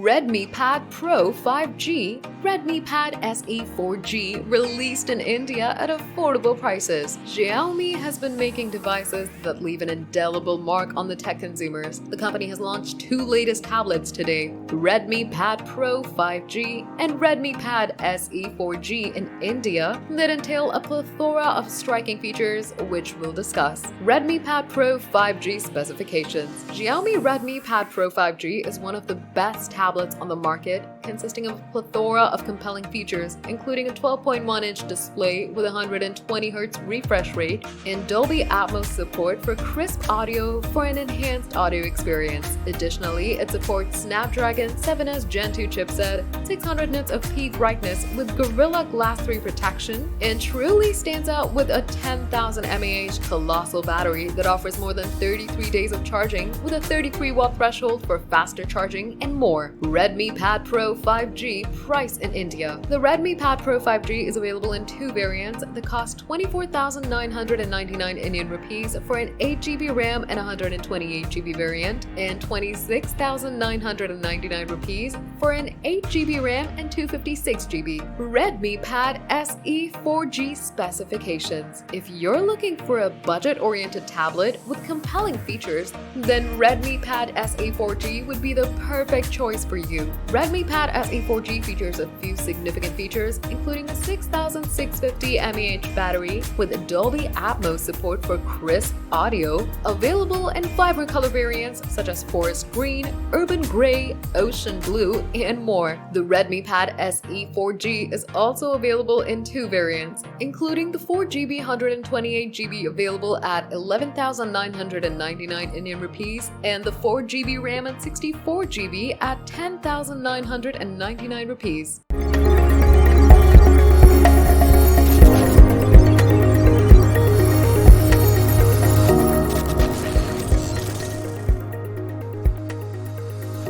Redmi Pad Pro 5G, Redmi Pad SE 4G released in India at affordable prices. Xiaomi has been making devices that leave an indelible mark on the tech consumers. The company has launched two latest tablets today, Redmi Pad Pro 5G and Redmi Pad SE 4G in India, that entail a plethora of striking features, which we'll discuss. Redmi Pad Pro 5G specifications. Xiaomi Redmi Pad Pro 5G is one of the best tablets on the market, consisting of a plethora of compelling features, including a 12.1-inch display with 120Hz refresh rate and Dolby Atmos support for crisp audio for an enhanced audio experience. Additionally, it supports Snapdragon 7S Gen 2 chipset, 600 nits of peak brightness with Gorilla Glass 3 protection, and truly stands out with a 10,000 mAh colossal battery that offers more than 33 days of charging with a 33-watt threshold for faster charging and more. Redmi Pad Pro 5G price in India. The Redmi Pad Pro 5G is available in two variants that cost 24,999 Indian rupees for an 8GB RAM and 128GB variant, and 26,999 rupees for an 8GB RAM and 256GB. Redmi Pad SE 4G specifications. If you're looking for a budget-oriented tablet with compelling features, then Redmi Pad SE 4G would be the perfect choice for you. Redmi Pad SE 4G features a few significant features, including a 6,650 mAh battery with Dolby Atmos support for crisp audio, available in vibrant color variants such as forest green, urban gray, ocean blue, and more. The Redmi Pad SE 4G is also available in two variants, including the 4GB 128GB available at 11,999 Indian rupees and the 4GB RAM and 64GB at 10,999 rupees.